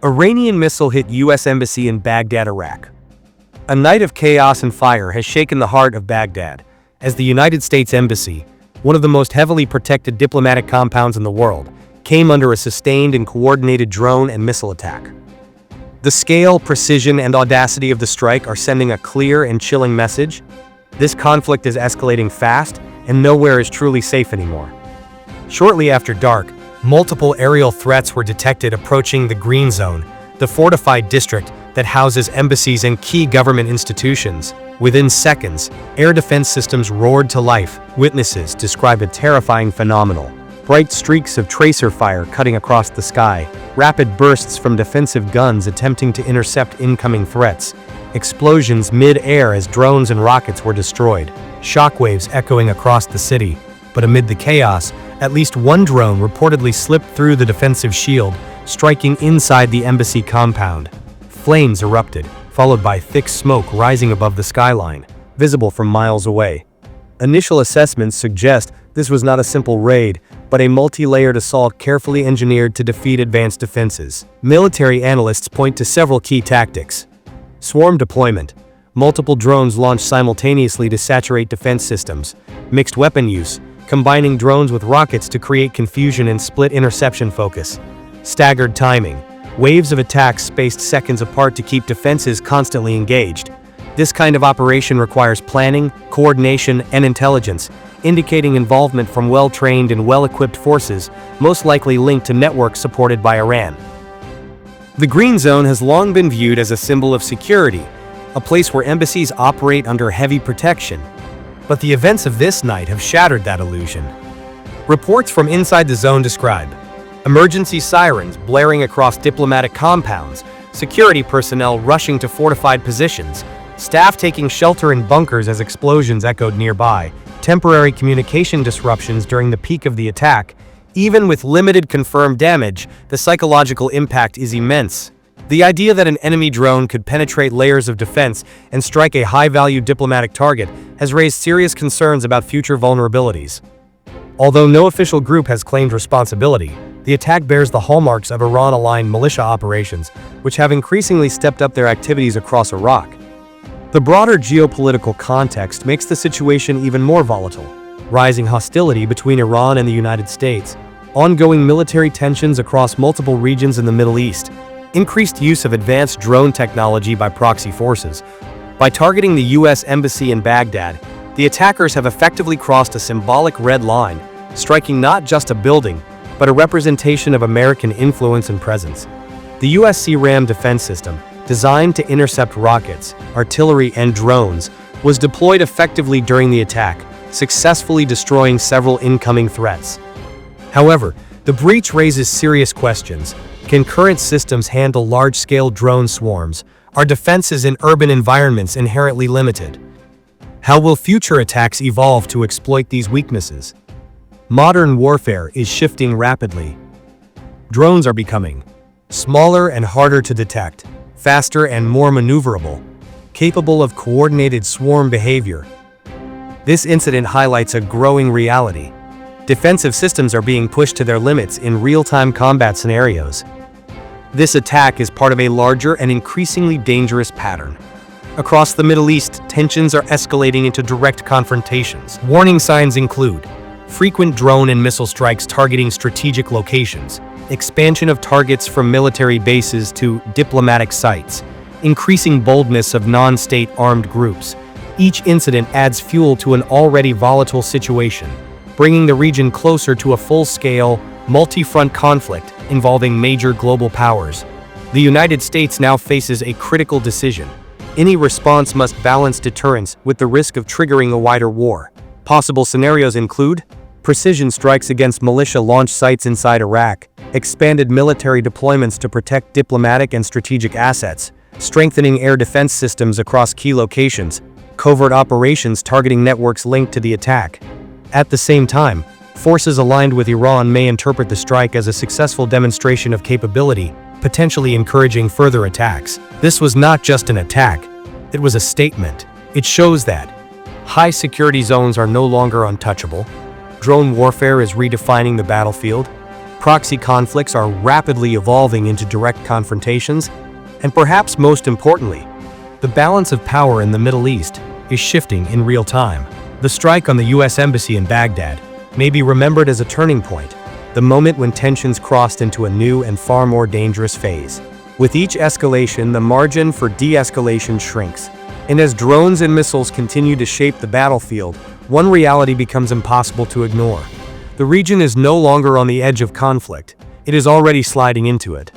Iranian missile hit U.S. Embassy in Baghdad, Iraq. A night of chaos and fire has shaken the heart of Baghdad, as the United States Embassy, one of the most heavily protected diplomatic compounds in the world, came under a sustained and coordinated drone and missile attack. The scale, precision, and audacity of the strike are sending a clear and chilling message. This conflict is escalating fast, and nowhere is truly safe anymore. Shortly after dark, multiple aerial threats were detected approaching the Green Zone, the fortified district that houses embassies and key government institutions. Within seconds, air defense systems roared to life. Witnesses describe a terrifying phenomenon. Bright streaks of tracer fire cutting across the sky, rapid bursts from defensive guns attempting to intercept incoming threats, explosions mid-air as drones and rockets were destroyed, shockwaves echoing across the city. But amid the chaos, at least one drone reportedly slipped through the defensive shield, striking inside the embassy compound. Flames erupted, followed by thick smoke rising above the skyline, visible from miles away. Initial assessments suggest this was not a simple raid, but a multi-layered assault carefully engineered to defeat advanced defenses. Military analysts point to several key tactics. Swarm deployment. Multiple drones launched simultaneously to saturate defense systems. Mixed weapon use, combining drones with rockets to create confusion and split interception focus. Staggered timing. Waves of attacks spaced seconds apart to keep defenses constantly engaged. This kind of operation requires planning, coordination, and intelligence, indicating involvement from well-trained and well-equipped forces, most likely linked to networks supported by Iran. The Green Zone has long been viewed as a symbol of security, a place where embassies operate under heavy protection. But the events of this night have shattered that illusion. Reports from inside the zone describe emergency sirens blaring across diplomatic compounds, security personnel rushing to fortified positions, staff taking shelter in bunkers as explosions echoed nearby, temporary communication disruptions during the peak of the attack. Even with limited confirmed damage, the psychological impact is immense. The idea that an enemy drone could penetrate layers of defense and strike a high-value diplomatic target has raised serious concerns about future vulnerabilities. Although no official group has claimed responsibility, the attack bears the hallmarks of Iran-aligned militia operations, which have increasingly stepped up their activities across Iraq. The broader geopolitical context makes the situation even more volatile. Rising hostility between Iran and the United States, ongoing military tensions across multiple regions in the Middle East, increased use of advanced drone technology by proxy forces. By targeting the U.S. Embassy in Baghdad, the attackers have effectively crossed a symbolic red line, striking not just a building, but a representation of American influence and presence. The U.S. Ram defense system, designed to intercept rockets, artillery, and drones, was deployed effectively during the attack, successfully destroying several incoming threats. However, the breach raises serious questions. Can current systems handle large-scale drone swarms? Are defenses in urban environments inherently limited? How will future attacks evolve to exploit these weaknesses? Modern warfare is shifting rapidly. Drones are becoming smaller and harder to detect, faster and more maneuverable, capable of coordinated swarm behavior. This incident highlights a growing reality. Defensive systems are being pushed to their limits in real-time combat scenarios. This attack is part of a larger and increasingly dangerous pattern. Across the Middle East, tensions are escalating into direct confrontations. Warning signs include frequent drone and missile strikes targeting strategic locations, expansion of targets from military bases to diplomatic sites, increasing boldness of non-state armed groups. Each incident adds fuel to an already volatile situation, bringing the region closer to a full-scale, multi-front conflict involving major global powers. The United States now faces a critical decision. Any response must balance deterrence with the risk of triggering a wider war. Possible scenarios include precision strikes against militia launch sites inside Iraq, expanded military deployments to protect diplomatic and strategic assets, strengthening air defense systems across key locations, covert operations targeting networks linked to the attack. At the same time, forces aligned with Iran may interpret the strike as a successful demonstration of capability, potentially encouraging further attacks. This was not just an attack, it was a statement. It shows that high security zones are no longer untouchable, drone warfare is redefining the battlefield, Proxy conflicts are rapidly evolving into direct confrontations, and perhaps most importantly, the balance of power in the Middle East is shifting in real time. The strike on the U.S. Embassy in Baghdad may be remembered as a turning point, the moment when tensions crossed into a new and far more dangerous phase. With each escalation, the margin for de-escalation shrinks, and as drones and missiles continue to shape the battlefield, one reality becomes impossible to ignore. The region is no longer on the edge of conflict, it is already sliding into it.